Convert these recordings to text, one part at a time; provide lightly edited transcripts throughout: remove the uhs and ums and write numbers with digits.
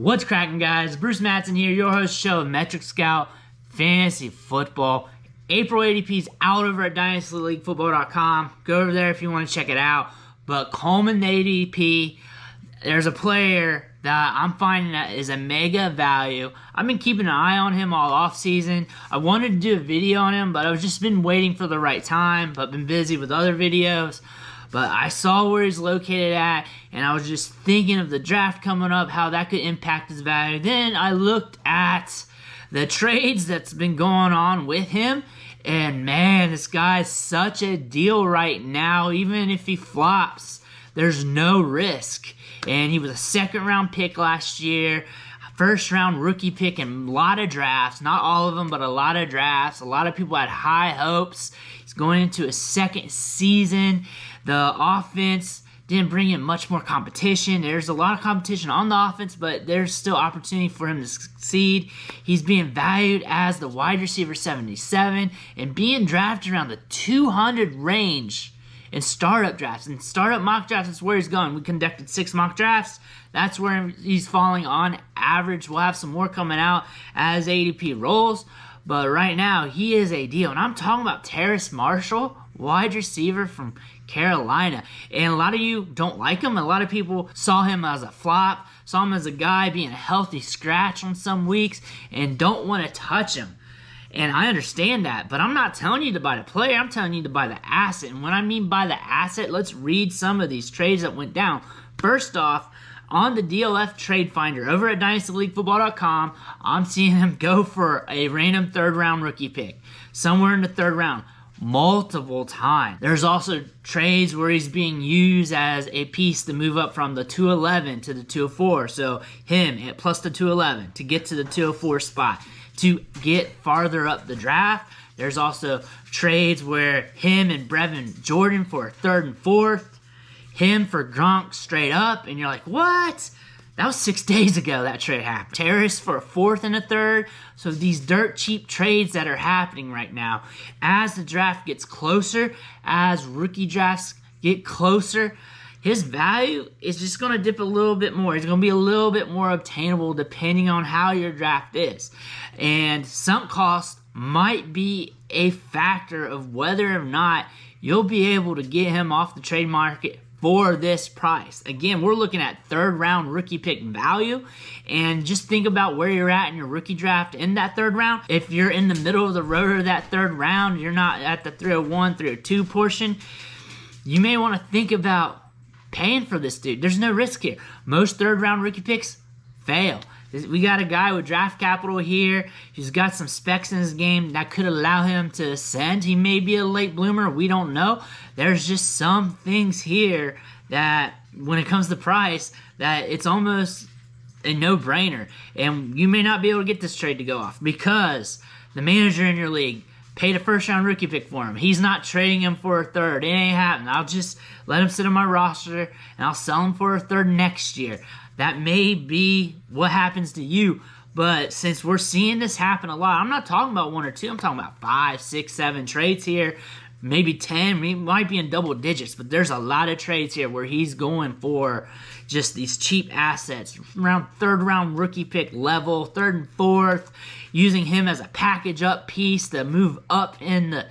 What's cracking, guys? Bruce Mattson here, your host show of Metric Scout Fantasy Football. April ADP's out over at DynastyLeagueFootball.com. Go over there if you want to check it out. But Coleman ADP, there's a player that I'm finding that is a mega value. I've been keeping an eye on him all offseason. I wanted to do a video on him, but I've just been waiting for the right time, but been busy with other videos. But I saw where he's located at, and I was just thinking of the draft coming up, how that could impact his value. Then I looked at the trades that's been going on with him, and man, this guy's such a deal right now. Even if he flops, there's no risk. And he was a second-round pick last year, first-round rookie pick in a lot of drafts. Not all of them, but a lot of drafts. A lot of people had high hopes. He's going into his second season. The offense didn't bring in much more competition. There's a lot of competition on the offense, but there's still opportunity for him to succeed. He's being valued as the wide receiver 77 and being drafted around the 200 range in startup drafts. In startup mock drafts, that's where he's going. We conducted 6 mock drafts. That's where he's falling on average. We'll have some more coming out as ADP rolls. But right now, he is a deal. And I'm talking about Terrace Marshall, wide receiver from Carolina. And a lot of you don't like him. A lot of people saw him as a flop, saw him as a guy being a healthy scratch on some weeks, and don't want to touch him. And I understand that, but I'm not telling you to buy the player. I'm telling you to buy the asset. And when I mean buy the asset, let's read some of these trades that went down. First off, on the DLF Trade Finder over at DynastyLeagueFootball.com, I'm seeing him go for a random third-round rookie pick, somewhere in the third round, multiple times. There's also trades where he's being used as a piece to move up from the 211 to the 204. So him at plus the 211 to get to the 204 spot to get farther up the draft. There's also trades where him and Brevin Jordan for a third and fourth. Him for Gronk straight up, and you're like, what? That was 6 days ago that trade happened. Terrace for a fourth and a third. So these dirt cheap trades that are happening right now, as the draft gets closer, as rookie drafts get closer, his value is just going to dip a little bit more. It's going to be a little bit more obtainable depending on how your draft is. And sunk cost might be a factor of whether or not you'll be able to get him off the trade market for this price. Again, we're looking at third round rookie pick value, and just think about where you're at in your rookie draft in that third round. If you're in the middle of the road of that third round, you're not at the 301, 302 portion, you may want to think about paying for this dude. There's no risk here. Most third round rookie picks fail. We got a guy with draft capital here. He's got some specs in his game that could allow him to ascend. He may be a late bloomer. We don't know. There's just some things here that, when it comes to price, that it's almost a no-brainer. And you may not be able to get this trade to go off because the manager in your league paid a first-round rookie pick for him. He's not trading him for a third. It ain't happening. I'll just let him sit on my roster, and I'll sell him for a third next year. That may be what happens to you, but since we're seeing this happen a lot, I'm not talking about 1 or 2. I'm talking about 5, 6, 7 trades here, maybe 10. He might be in double digits, but there's a lot of trades here where he's going for just these cheap assets, around third-round rookie pick level, third and fourth, using him as a package-up piece to move up in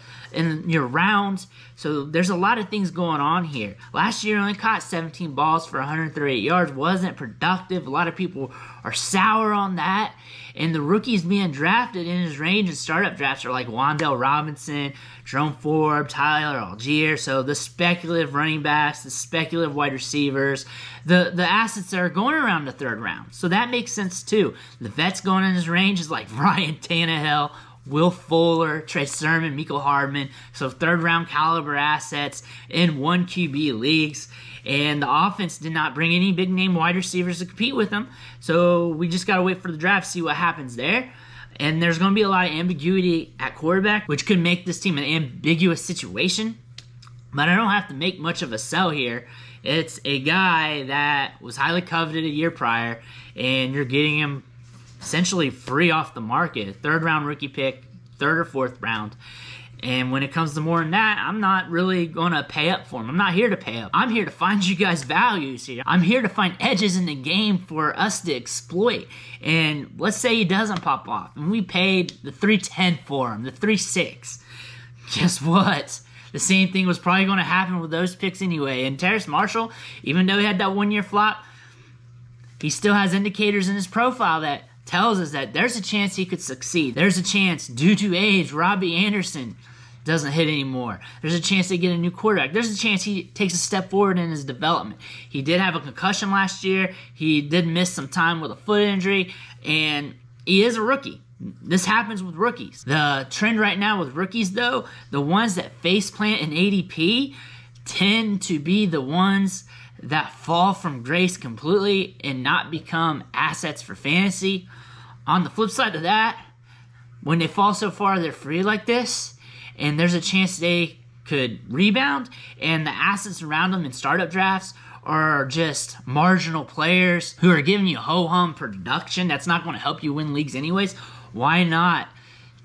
your rounds. So there's a lot of things going on here. Last year, only caught 17 balls for 138 yards. Wasn't productive. A lot of people are sour on that. And the rookies being drafted in his range in startup drafts are like Wan'Dale Robinson, Jerome Ford, Tyler Algier. So the speculative running backs, the speculative wide receivers, the assets that are going around the third round. So that makes sense too. The vets going in his range is like Ryan Tannehill, Will Fuller, Trey Sermon, Mecole Hardman. So third-round caliber assets in 1 QB leagues. And the offense did not bring any big-name wide receivers to compete with them. So we just got to wait for the draft to see what happens there. And there's going to be a lot of ambiguity at quarterback, which could make this team an ambiguous situation. But I don't have to make much of a sell here. It's a guy that was highly coveted a year prior, and you're getting him essentially free off the market. Third round rookie pick, third or fourth round. And when it comes to more than that, I'm not really going to pay up for him. I'm not here to pay up. I'm here to find you guys values here. I'm here to find edges in the game for us to exploit. And let's say he doesn't pop off. And we paid the 310 for him, the 3.6. Guess what? The same thing was probably going to happen with those picks anyway. And Terrace Marshall, even though he had that 1-year flop, he still has indicators in his profile that tells us that there's a chance he could succeed. There's a chance, due to age, Robbie Anderson doesn't hit anymore. There's a chance they get a new quarterback. There's a chance he takes a step forward in his development. He did have a concussion last year. He did miss some time with a foot injury, and he is a rookie. This happens with rookies. The trend right now with rookies, though, the ones that faceplant in ADP tend to be the ones that fall from grace completely and not become assets for fantasy. On the flip side of that, when they fall so far they're free like this, and there's a chance they could rebound, and the assets around them in startup drafts are just marginal players who are giving you ho-hum production that's not going to help you win leagues anyways, why not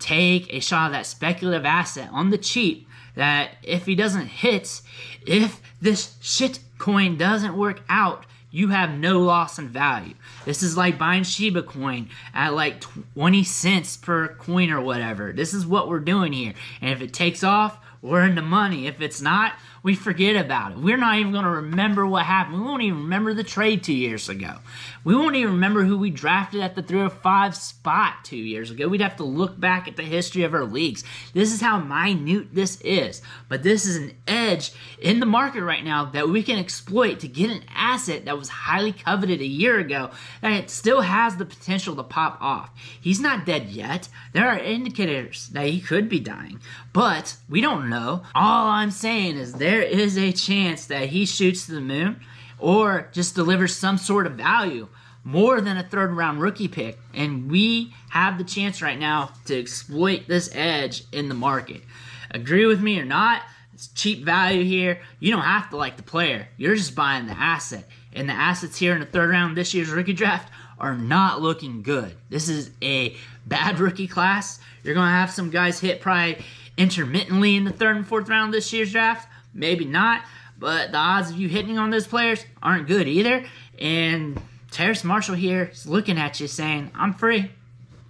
take a shot of that speculative asset on the cheap that if he doesn't hit, if this shit coin doesn't work out, you have no loss in value. This is like buying Shiba coin at like 20 cents per coin or whatever. This is what we're doing here. And if it takes off, we're in the money. If it's not, we forget about it. We're not even going to remember what happened. We won't even remember the trade 2 years ago. We won't even remember who we drafted at the 305 spot 2 years ago. We'd have to look back at the history of our leagues. This is how minute this is. But this is an edge in the market right now that we can exploit to get an asset that was highly coveted a year ago that it still has the potential to pop off. He's not dead yet. There are indicators that he could be dying, but we don't know. All I'm saying is there is a chance that he shoots to the moon or just delivers some sort of value more than a third-round rookie pick, and we have the chance right now to exploit this edge in the market. Agree with me or not, it's cheap value here. You don't have to like the player. You're just buying the asset, and the assets here in the third round of this year's rookie draft are not looking good. This is a bad rookie class. You're going to have some guys hit probably intermittently in the third and fourth round of this year's draft. Maybe not, but the odds of you hitting on those players aren't good either. And Terrace Marshall here is looking at you saying, I'm free.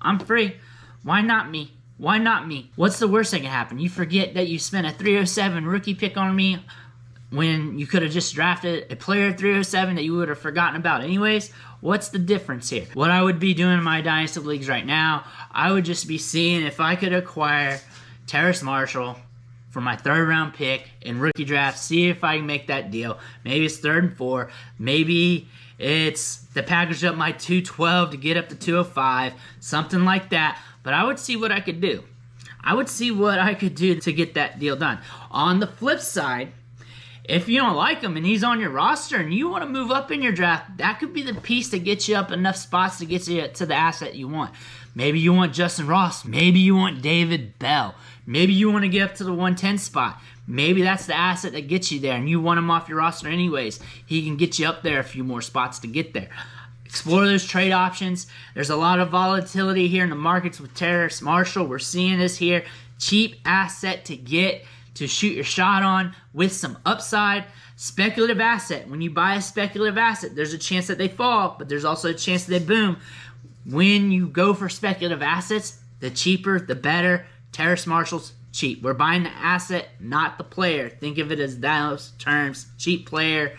I'm free. Why not me? Why not me? What's the worst that can happen? You forget that you spent a 307 rookie pick on me when you could have just drafted a player at 307 that you would have forgotten about anyways. What's the difference here? What I would be doing in my Dynasty leagues right now, I would just be seeing if I could acquire Terrace Marshall for my third round pick in rookie draft, see if I can make that deal. Maybe it's 3rd and 4. Maybe it's to package up my 212 to get up to 205, something like that. But I would see what I could do. I would see what I could do to get that deal done. On the flip side, if you don't like him and he's on your roster and you want to move up in your draft, that could be the piece to get you up enough spots to get you to the asset you want. Maybe you want Justin Ross. Maybe you want David Bell. Maybe you want to get up to the 110 spot. Maybe that's the asset that gets you there and you want him off your roster anyways. He can get you up there a few more spots to get there. Explore those trade options. There's a lot of volatility here in the markets with Terrace Marshall. We're seeing this here. Cheap asset to get to shoot your shot on with some upside. Speculative asset. When you buy a speculative asset, there's a chance that they fall, but there's also a chance that they boom. When you go for speculative assets, the cheaper, the better. Terrace Marshall's cheap. We're buying the asset, not the player. Think of it as those terms. Cheap player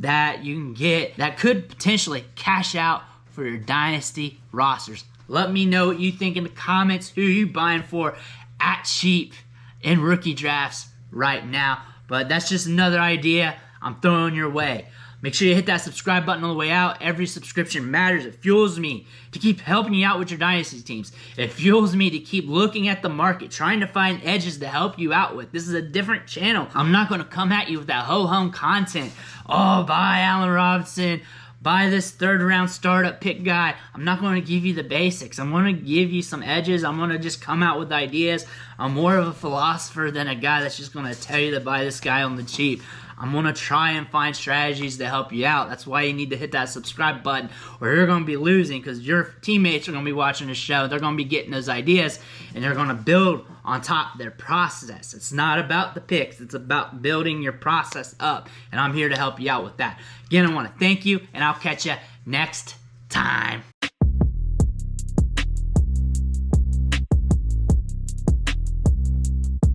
that you can get that could potentially cash out for your Dynasty rosters. Let me know what you think in the comments. Who are you buying for at cheap in rookie drafts right now? But that's just another idea I'm throwing your way. Make sure you hit that subscribe button on the way out. Every subscription matters. It fuels me to keep helping you out with your Dynasty teams. It fuels me to keep looking at the market, trying to find edges to help you out with. This is a different channel. I'm not going to come at you with that ho-hum content. Oh, buy Allen Robinson. Buy this third round startup pick guy. I'm not going to give you the basics. I'm going to give you some edges. I'm going to just come out with ideas. I'm more of a philosopher than a guy that's just going to tell you to buy this guy on the cheap. I'm going to try and find strategies to help you out. That's why you need to hit that subscribe button, or you're going to be losing, because your teammates are going to be watching the show. They're going to be getting those ideas, and they're going to build on top of their process. It's not about the picks. It's about building your process up, and I'm here to help you out with that. Again, I want to thank you, and I'll catch you next time.